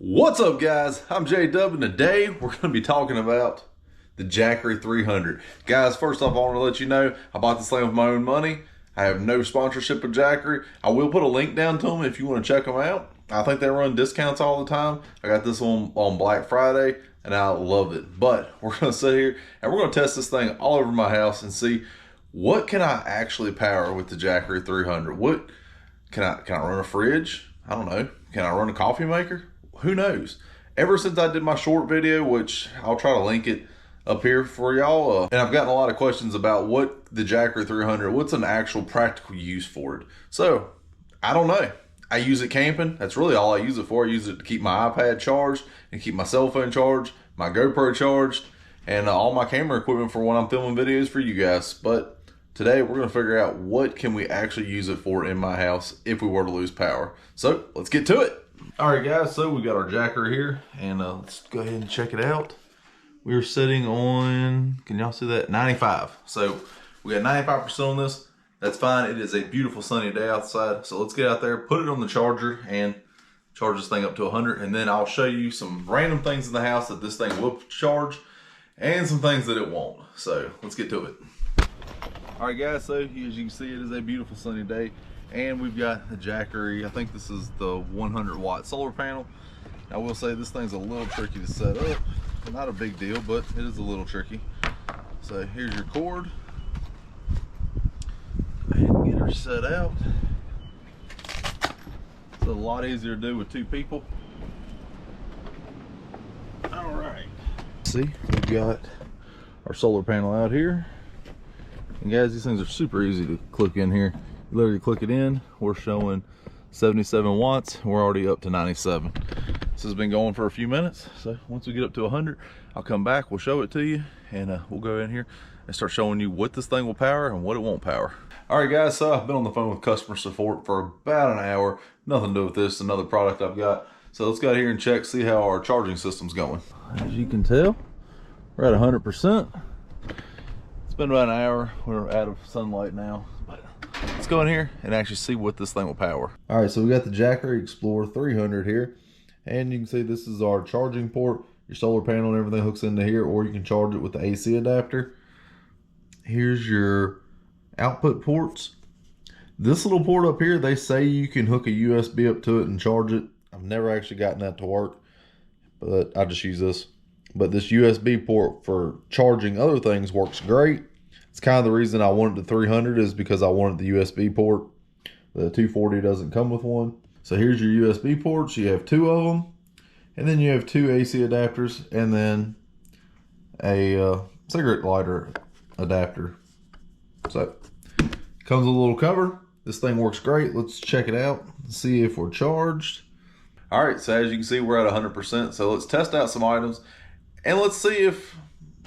What's up, guys? I'm J-Dubb, and today we're going to be talking about the Jackery 300. Guys, first off, I want to let you know I bought this thing with my own money. I have no sponsorship of Jackery. I will put a link down to them if you want to check them out. I think they run discounts all the time. I got this one on Black Friday, and I love it. But we're going to sit here, and we're going to test this thing all over my house and see what can I actually power with the Jackery 300. What can I run a fridge? I don't know. Can I run a coffee maker? Who knows? Ever since I did my short video, which I'll try to link it up here for y'all, and I've gotten a lot of questions about what the Jackery 300, what's an actual practical use for it. So, I don't know. I use it camping. That's really all I use it for. I use it to keep my iPad charged and keep my cell phone charged, my GoPro charged, and all my camera equipment for when I'm filming videos for you guys. But today we're going to figure out what can we actually use it for in my house if we were to lose power. So, let's get to it. All right, guys, so we got our Jackery here, and let's go ahead and check it out. We're sitting on, can y'all see that? 95. So we got 95% on this. That's fine. It is a beautiful sunny day outside. So let's get out there, put it on the charger, and charge this thing up to 100. And then I'll show you some random things in the house that this thing will charge and some things that it won't. So let's get to it. All right, guys, so as you can see, it is a beautiful sunny day. And we've got the Jackery. I think this is the 100-watt solar panel. I will say this thing's a little tricky to set up. Not a big deal, but it is a little tricky. So here's your cord. Go ahead and get her set out. It's a lot easier to do with two people. All right. See, we've got our solar panel out here. And guys, these things are super easy to click in here. You literally click it in. We're showing 77 watts. We're already up to 97. This has been going for a few minutes. So once we get up to 100, I'll come back, we'll show it to you, and we'll go in here and start showing you what this thing will power and what it won't power. All right, guys, so I've been on the phone with customer support for about an hour. Nothing to do with this, another product I've got. So let's go out here and check, see how our charging system's going. As you can tell, we're at 100%. It's been about an hour. We're out of sunlight now, but let's go in here and actually see what this thing will power. All right, so we got the Jackery Explorer 300 here. And you can see this is our charging port. Your solar panel and everything hooks into here, or you can charge it with the AC adapter. Here's your output ports. This little port up here, they say you can hook a USB up to it and charge it. I've never actually gotten that to work, but I just use this. But this USB port for charging other things works great. It's kind of the reason I wanted the 300 is because I wanted the USB port. The 240 doesn't come with one. So here's your USB ports. You have two of them, and then you have two AC adapters, and then a cigarette lighter adapter. So comes with a little cover. This thing works great. Let's check it out, see if we're charged. All right, so as you can see, we're at 100%. So let's test out some items, and let's see if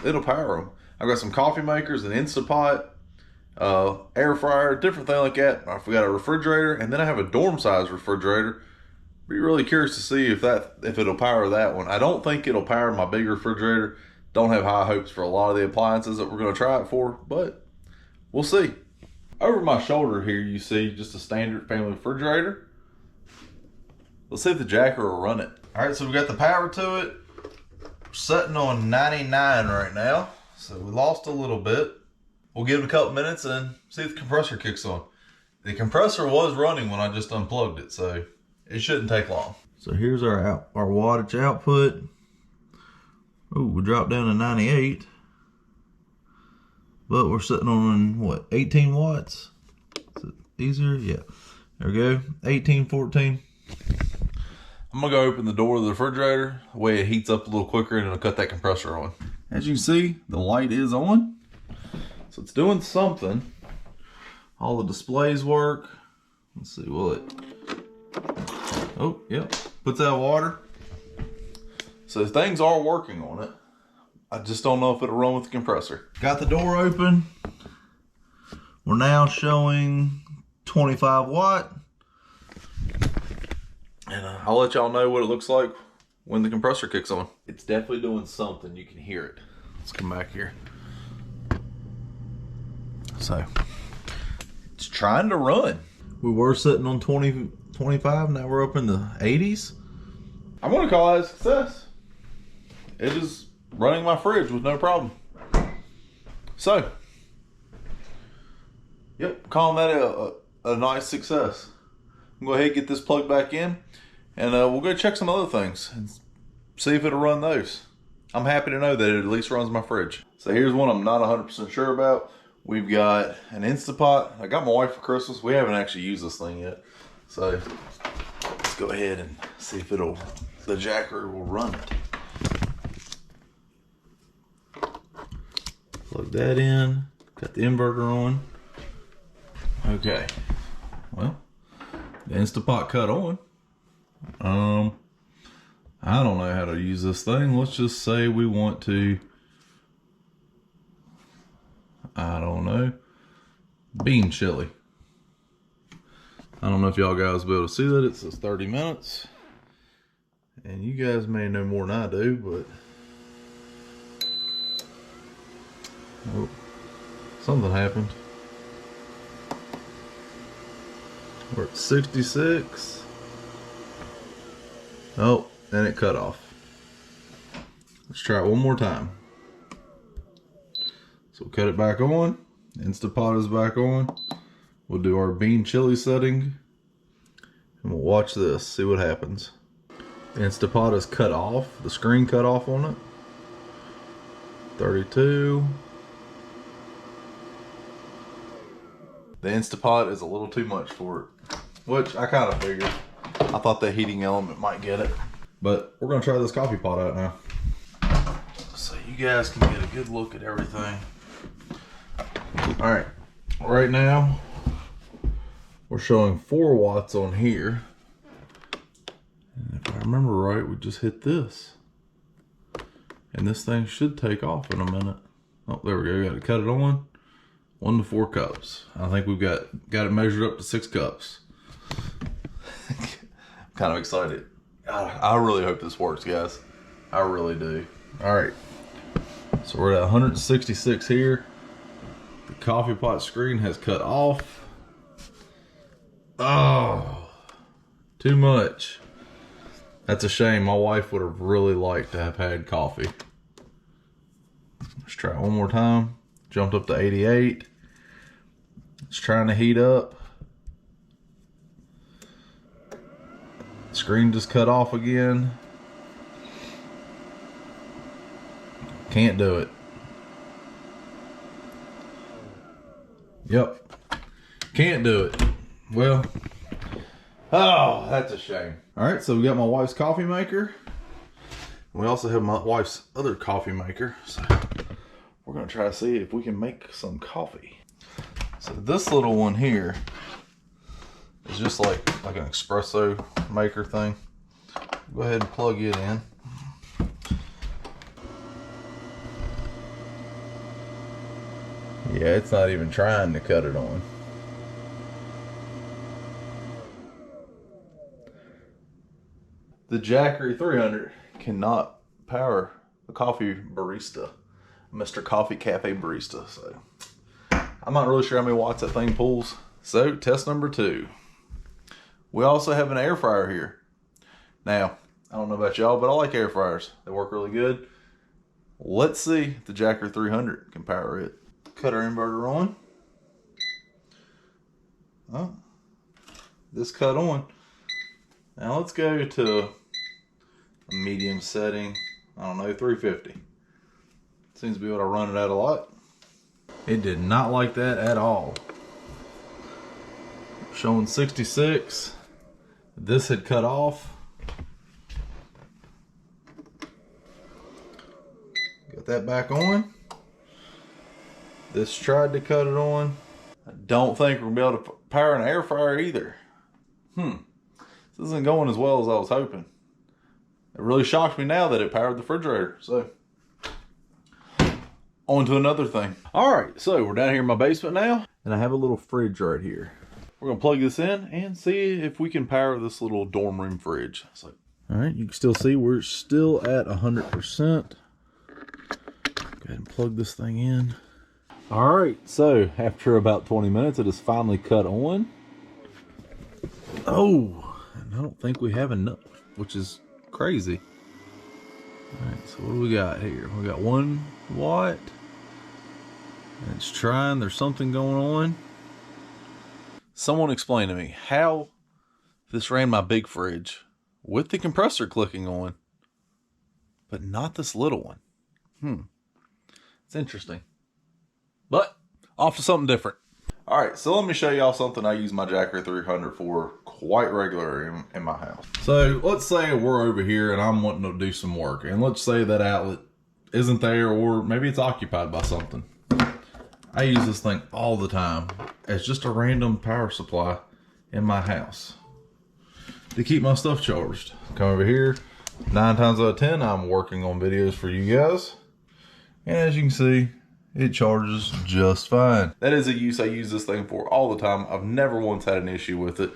it'll power them. I've got some coffee makers, an Instapot, air fryer, different thing like that. We got a refrigerator, and then I have a dorm size refrigerator. Be really curious to see if it'll power that one. I don't think it'll power my big refrigerator. Don't have high hopes for a lot of the appliances that we're going to try it for, but we'll see. Over my shoulder here, you see just a standard family refrigerator. Let's see if the Jackery will run it. All right, so we got the power to it. We're sitting on 99 right now, so we lost a little bit. We'll give it a couple minutes and see if the compressor kicks on. The compressor was running when I just unplugged it, so it shouldn't take long. So here's our wattage output. Oh, we dropped down to 98. But we're sitting on, what, 18 watts? Is it easier? Yeah. There we go. 18, 14. I'm going to go open the door of the refrigerator. The way it heats up a little quicker, and it'll cut that compressor on. As you can see, the light is on. So it's doing something. All the displays work. Let's see, will it? Oh, yep. Puts out water. So things are working on it. I just don't know if it'll run with the compressor. Got the door open. We're now showing 25 watt. And I'll let y'all know what it looks like when the compressor kicks on. It's definitely doing something. You can hear it. Let's come back here. So it's trying to run. We were sitting on 20, 25, now we're up in the 80s. I'm gonna call that a success. It is running my fridge with no problem. So, yep, calling that a nice success. I'm gonna go ahead and get this plugged back in, and we'll go check some other things and see if it'll run those. I'm happy to know that it at least runs my fridge. So here's one I'm not 100% sure about. We've got an Instapot. I got my wife for Christmas. We haven't actually used this thing yet. So let's go ahead and see if the Jackery will run it. Plug that in. Got the inverter on. Okay. Well, the Instapot cut on. I don't know how to use this thing. Let's just say we want to, I don't know, bean chili. I don't know if y'all guys will be able to see that. It says 30 minutes. And you guys may know more than I do, but oh, something happened. We're at 66. Oh, and it cut off. Let's try it one more time. So we'll cut it back on. Instapot is back on. We'll do our bean chili setting. And we'll watch this, see what happens. The Instapot is cut off. The screen cut off on it. 32. The Instapot is a little too much for it, which I kind of figured. I thought the heating element might get it. But we're gonna try this coffee pot out now, so you guys can get a good look at everything. All right, right now we're showing 4 watts on here. And if I remember right, we just hit this. And this thing should take off in a minute. Oh, there we go, got to cut it on. 1 to 4 cups. I think we've got it measured up to 6 cups. I'm kind of excited. I really hope this works, guys. I really do. All right, so we're at 166 here. The coffee pot screen has cut off. Oh, too much. That's a shame. My wife would have really liked to have had coffee. Let's try it one more time. Jumped up to 88. It's trying to heat up. Screen just cut off again. Can't do it. Yep. Can't do it. Well, oh, that's a shame. All right, so we got my wife's coffee maker. We also have my wife's other coffee maker. So we're gonna try to see if we can make some coffee. So this little one here is just like an espresso maker thing. Go ahead and plug it in. Yeah, it's not even trying to cut it on. The Jackery 300 cannot power a coffee barista, Mr. Coffee Cafe Barista. So I'm not really sure how many watts that thing pulls. So test number 2. We also have an air fryer here. Now, I don't know about y'all, but I like air fryers. They work really good. Let's see if the Jackery 300 can power it. Cut our inverter on. Oh, this cut on. Now let's go to a medium setting. I don't know, 350. Seems to be what I run it at a lot. It did not like that at all. Showing 66. This had cut off. Got that back on. This tried to cut it on. I don't think we're gonna be able to power an air fryer either. This isn't going as well as I was hoping. It really shocked me now that it powered the refrigerator. So, on to another thing. All right, so we're down here in my basement now, and I have a little fridge right here. We're gonna plug this in and see if we can power this little dorm room fridge. So, all right, you can still see we're still at 100%. Go ahead and plug this thing in. All right, so after about 20 minutes, it is finally cut on. Oh, and I don't think we have enough, which is crazy. All right, so what do we got here? We got 1 watt. And it's trying, there's something going on. Someone explain to me how this ran my big fridge with the compressor clicking on, but not this little one. It's interesting. But off to something different. All right, so let me show y'all something I use my Jackery 300 for quite regular in my house. So let's say we're over here and I'm wanting to do some work, and let's say that outlet isn't there, or maybe it's occupied by something. I use this thing all the time as just a random power supply in my house to keep my stuff charged. Come over here, 9 times out of 10, I'm working on videos for you guys. And as you can see, it charges just fine. That is a use I use this thing for all the time. I've never once had an issue with it.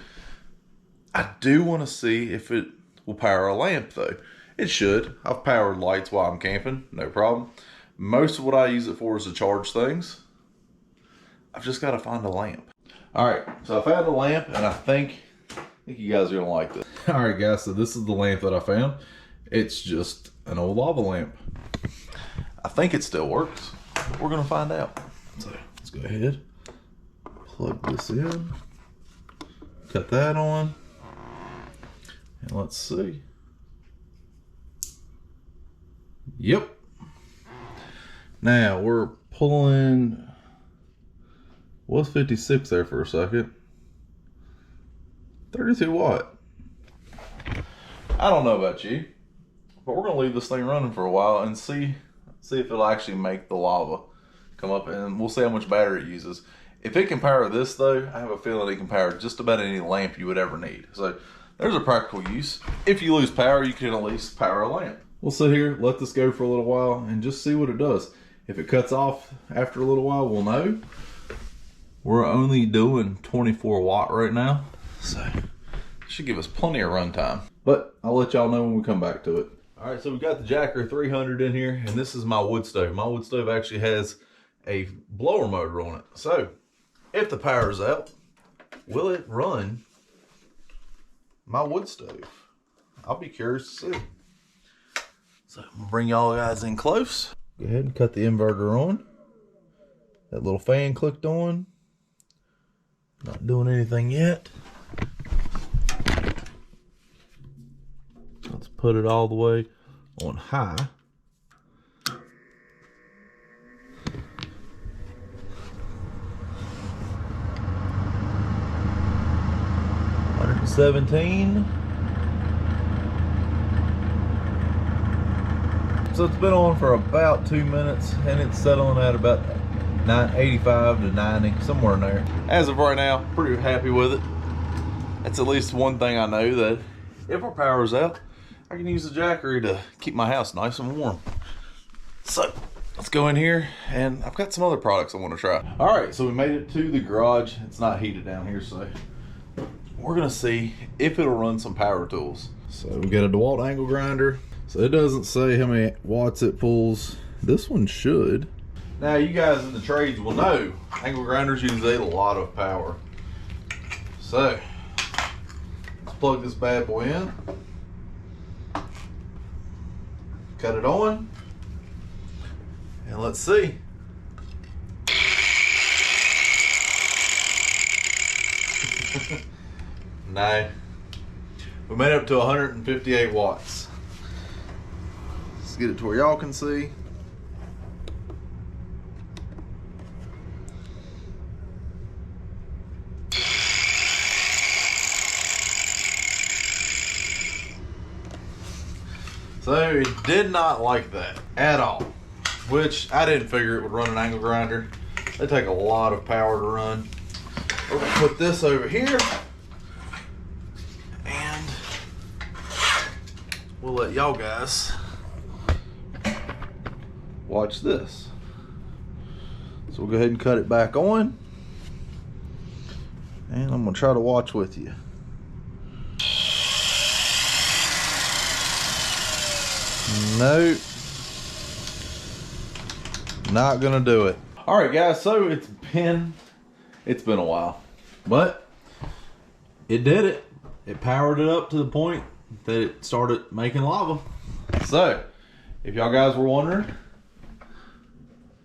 I do want to see if it will power a lamp though. It should. I've powered lights while I'm camping, no problem. Most of what I use it for is to charge things. I've just got to find a lamp. All right, so I found a lamp, and I think you guys are gonna like this. All right, guys, so this is the lamp that I found. It's just an old lava lamp. I think it still works. We're gonna find out. So let's go ahead, plug this in, cut that on, and let's see. Yep. Now we're pulling. Was 56 there for a second. 32 watt. I don't know about you, but we're gonna leave this thing running for a while and see if it'll actually make the lava come up, and we'll see how much battery it uses. If it can power this though, I have a feeling it can power just about any lamp you would ever need. So there's a practical use. If you lose power, you can at least power a lamp. We'll sit here, let this go for a little while, and just see what it does. If it cuts off after a little while, we'll know. We're only doing 24 watt right now, so it should give us plenty of run time. But I'll let y'all know when we come back to it. All right, so we got the Jackery 300 in here, and this is my wood stove. My wood stove actually has a blower motor on it. So if the power's out, will it run my wood stove? I'll be curious to see. So I'm gonna bring y'all guys in close. Go ahead and cut the inverter on. That little fan clicked on. Not doing anything yet. Let's put it all the way on high. $117. So it's been on for about 2 minutes, and it's settling at about 85 to 90, somewhere in there. As of right now, pretty happy with it. That's at least one thing I know, that if our power's out, I can use the Jackery to keep my house nice and warm. So let's go in here, and I've got some other products I want to try. All right, so we made it to the garage. It's not heated down here, so we're gonna see if it'll run some power tools. So we got a DeWalt angle grinder. So it doesn't say how many watts it pulls. This one should. Now, you guys in the trades will know angle grinders use a lot of power. So let's plug this bad boy in, cut it on, and let's see. No, we made it up to 158 watts. Let's get it to where y'all can see. So it did not like that at all, which I didn't figure it would run an angle grinder. They take a lot of power to run. We're gonna put this over here, and we'll let y'all guys watch this. So we'll go ahead and cut it back on, and I'm gonna try to watch with you. Nope, not gonna do it. All right, guys, so it's been a while, but it did it. It powered it up to the point that it started making lava. So, if y'all guys were wondering,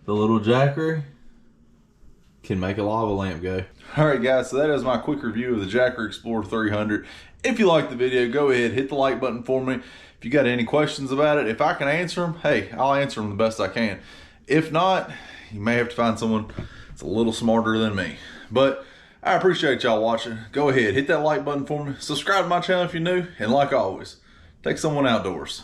the little Jackery can make a lava lamp go. Alright guys, so that is my quick review of the Jackery Explorer 300. If you liked the video, go ahead, hit the like button for me. If you got any questions about it, if I can answer them, hey, I'll answer them the best I can. If not, you may have to find someone that's a little smarter than me. But I appreciate y'all watching. Go ahead, hit that like button for me. Subscribe to my channel if you're new. And like always, take someone outdoors.